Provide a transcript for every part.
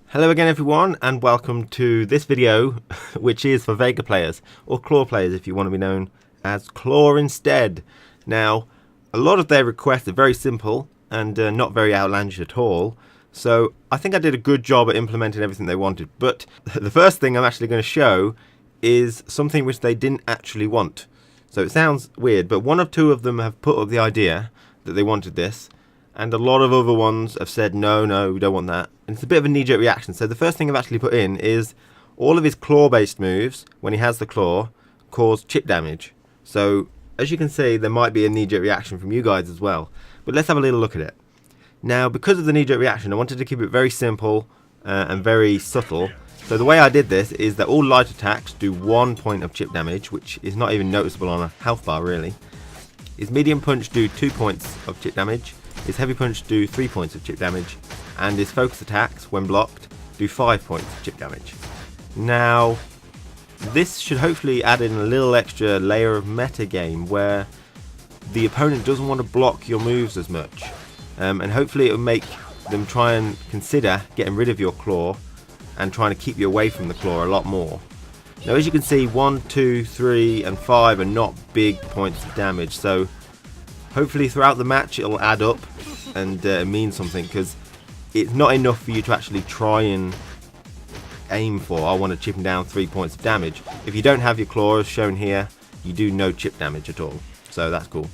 Hello again everyone, and welcome to this video which is for Vega players, or Claw players if you want to be known as Claw instead. Now, a lot of their requests are very simple and not very outlandish at all, so I think I did a good job at implementing everything they wanted. But the first thing I'm actually going to show is something which they didn't actually want. So it sounds weird, but one or two of them have put up the idea that they wanted this, and a lot of other ones have said no, we don't want that. And it's a bit of a knee-jerk reaction. So the first thing I've actually put in is all of his claw-based moves, when he has the claw, cause chip damage. So as you can see, there might be a knee-jerk reaction from you guys as well. But let's have a little look at it. Now, because of the knee-jerk reaction, I wanted to keep it very simple and very subtle. So the way I did this is that all light attacks do 1 point of chip damage, which is not even noticeable on a health bar really. His medium punch do 2 points of chip damage. His heavy punch do 3 points of chip damage, and his focus attacks, when blocked, do 5 points of chip damage. Now, this should hopefully add in a little extra layer of metagame where the opponent doesn't want to block your moves as much, and hopefully it will make them try and consider getting rid of your claw and trying to keep you away from the claw a lot more. Now, as you can see, 1, 2, 3, and 5 are not big points of damage, so hopefully throughout the match it'll add up and mean something, because it's not enough for you to actually try and aim for, I want to chip him down 3 points of damage. If you don't have your claw as shown here, you do no chip damage at all, so that's cool.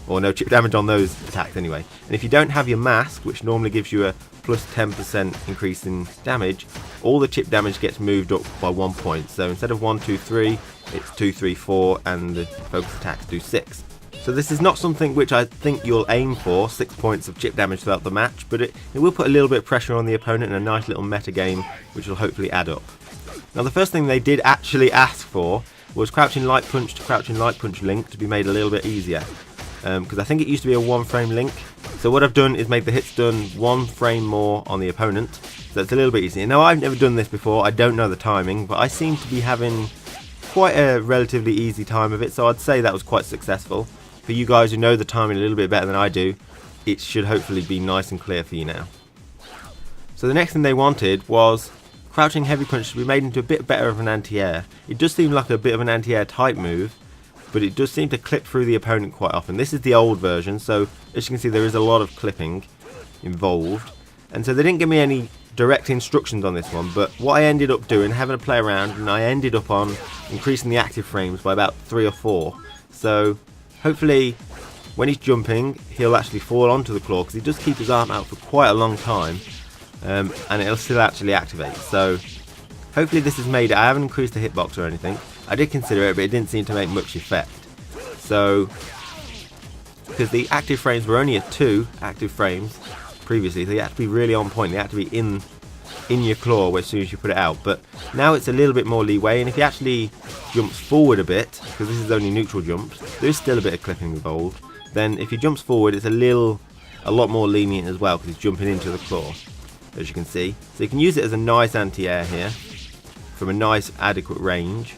Or no chip damage on those attacks anyway. And if you don't have your mask, which normally gives you a plus 10% increase in damage, all the chip damage gets moved up by 1 point. So instead of 1, 2, 3, it's 2, 3, 4, and the focus attacks do 6. So this is not something which I think you'll aim for, 6 points of chip damage throughout the match, but it will put a little bit of pressure on the opponent and a nice little meta game which will hopefully add up. Now, the first thing they did actually ask for was crouching light punch to crouching light punch link to be made a little bit easier, because I think it used to be a 1 frame link. So what I've done is made the hits done 1 frame more on the opponent, so it's a little bit easier. Now, I've never done this before, I don't know the timing, but I seem to be having quite a relatively easy time of it, so I'd say that was quite successful. For you guys who know the timing a little bit better than I do, it should hopefully be nice and clear for you now. So the next thing they wanted was crouching heavy punch to be made into a bit better of an anti-air. It does seem like a bit of an anti-air type move, but it does seem to clip through the opponent quite often. This is the old version, so as you can see there is a lot of clipping involved. And so they didn't give me any direct instructions on this one, but what I ended up doing, having a play around, and I ended up on increasing the active frames by about 3 or 4. So hopefully when he's jumping he'll actually fall onto the claw, because he does keep his arm out for quite a long time, and it'll still actually activate. So hopefully this is made. I haven't increased the hitbox or anything. I did consider it, but it didn't seem to make much effect. So because the active frames were only at 2 active frames previously, so you had to be really on point. They had to be in your claw as soon as you put it out, but now it's a little bit more leeway. And if he actually jumps forward a bit, because this is only neutral jumps, there is still a bit of clipping involved, then if he jumps forward it's a lot more lenient as well, because he's jumping into the claw, as you can see. So you can use it as a nice anti-air here from a nice adequate range,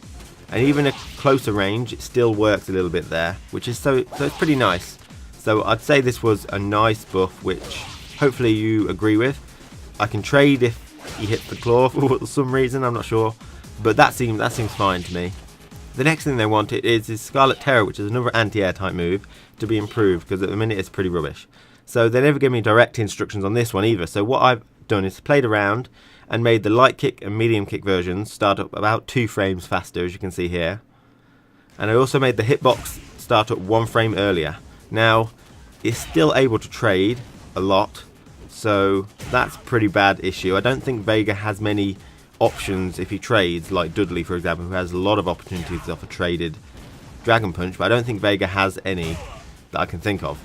and even a closer range it still works a little bit there, which is so it's pretty nice. So I'd say this was a nice buff which hopefully you agree with. I can trade if he hits the claw for some reason, I'm not sure, but that seems fine to me. The next thing they wanted is his Scarlet Terror, which is another anti-air type move, to be improved, because at the minute it's pretty rubbish. So they never gave me direct instructions on this one either, so what I've done is played around and made the light kick and medium kick versions start up about 2 frames faster, as you can see here. And I also made the hitbox start up 1 frame earlier. Now, it's still able to trade a lot, so that's a pretty bad issue. I don't think Vega has many options if he trades, like Dudley for example, who has a lot of opportunities to offer traded Dragon Punch, but I don't think Vega has any that I can think of.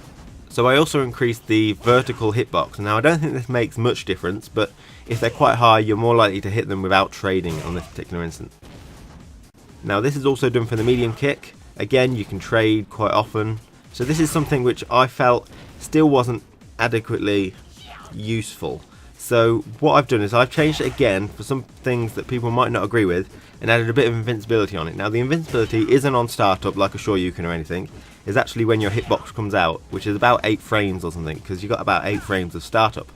So I also increased the vertical hitbox. Now I don't think this makes much difference, but if they're quite high you're more likely to hit them without trading on this particular instance. Now this is also done for the medium kick. Again, you can trade quite often, so this is something which I felt still wasn't adequately useful. So what I've done is I've changed it again for some things that people might not agree with, and added a bit of invincibility on it. Now the invincibility isn't on startup like a Shoryuken or anything. It's actually when your hitbox comes out, which is about 8 frames or something, because you've got about 8 frames of startup.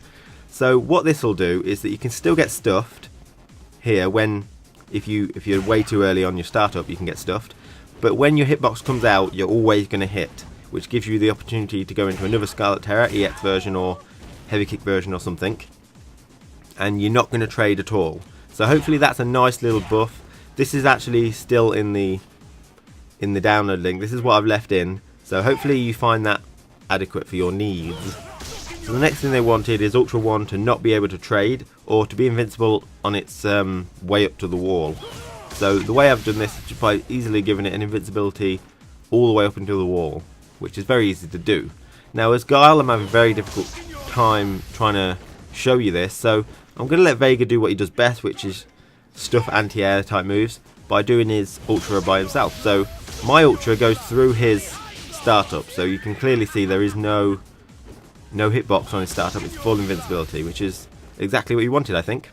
So what this will do is that you can still get stuffed here when, if you're way too early on your startup, you can get stuffed. But when your hitbox comes out, you're always going to hit, which gives you the opportunity to go into another Scarlet Terror EX version or Heavy Kick version or something, and you're not going to trade at all. So hopefully that's a nice little buff. This is actually still in the download link. This is what I've left in. So hopefully you find that adequate for your needs. So the next thing they wanted is Ultra 1 to not be able to trade or to be invincible on its way up to the wall. So the way I've done this is just by easily giving it an invincibility all the way up into the wall, which is very easy to do. Now as Guile, I'm having a very difficult time trying to show you this, so I'm going to let Vega do what he does best, which is stuff anti-air type moves by doing his Ultra by himself. So my Ultra goes through his startup, so you can clearly see there is no hitbox on his startup. It's full invincibility, which is exactly what you wanted, I think.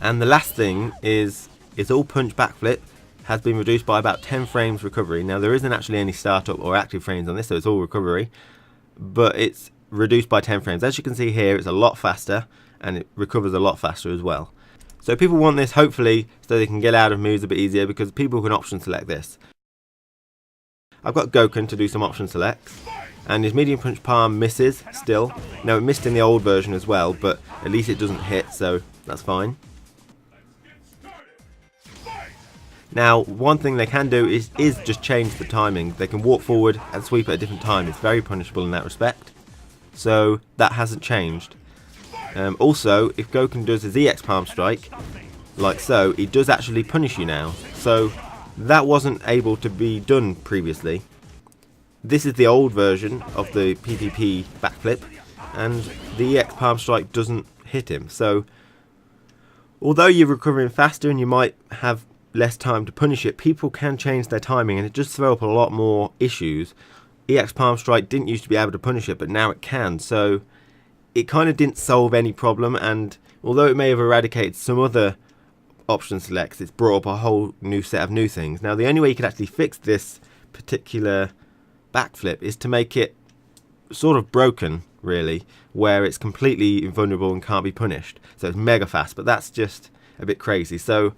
And the last thing is its all punch backflip has been reduced by about 10 frames recovery. Now there isn't actually any startup or active frames on this, so it's all recovery, but it's reduced by 10 frames. As you can see here, it's a lot faster and it recovers a lot faster as well. So people want this hopefully so they can get out of moves a bit easier, because people can option select this. I've got Goken to do some option selects, and his medium punch palm misses still. Now it missed in the old version as well, but at least it doesn't hit, so that's fine. Now one thing they can do is just change the timing. They can walk forward and sweep at a different time. It's very punishable in that respect, so that hasn't changed. Also, if Goken does his EX palm strike, like so, he does actually punish you now. So that wasn't able to be done previously. This is the old version of the PvP backflip, and the EX palm strike doesn't hit him. So although you're recovering faster and you might have less time to punish it, people can change their timing, and it does throw up a lot more issues. EX palm strike didn't used to be able to punish it, but now it can. So it kind of didn't solve any problem, and although it may have eradicated some other option selects, it's brought up a whole new set of new things. Now the only way you could actually fix this particular backflip is to make it sort of broken, really, where it's completely invulnerable and can't be punished. So it's mega fast, but that's just a bit crazy. So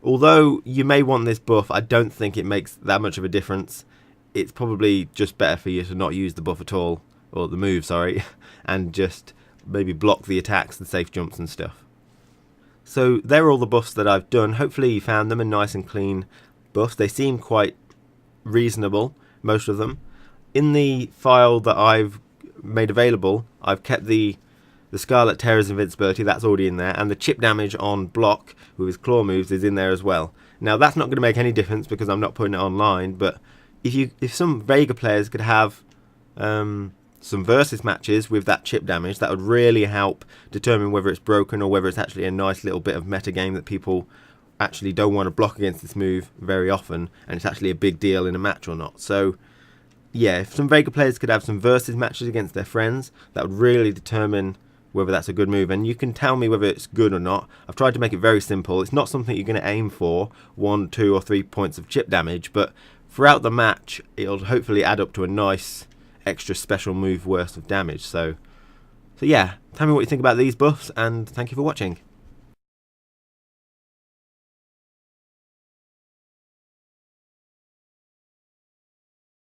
although you may want this buff, I don't think it makes that much of a difference. It's probably just better for you to not use the buff at all, or the move, sorry, and just maybe block the attacks and safe jumps and stuff. So they're all the buffs that I've done. Hopefully you found them, and nice and clean buffs. They seem quite reasonable, most of them. In the file that I've made available, I've kept the Scarlet Terror's invincibility, that's already in there, and the chip damage on Block with his claw moves is in there as well. Now that's not going to make any difference because I'm not putting it online, but if some Vega players could have some versus matches with that chip damage, that would really help determine whether it's broken or whether it's actually a nice little bit of meta game that people actually don't want to block against this move very often, and it's actually a big deal in a match or not. So yeah, if some Vega players could have some versus matches against their friends, that would really determine whether that's a good move, and you can tell me whether it's good or not. I've tried to make it very simple. It's not something you're going to aim for 1, 2 or 3 points of chip damage, but throughout the match it'll hopefully add up to a nice extra special move worth of damage. So yeah, tell me what you think about these buffs, and thank you for watching.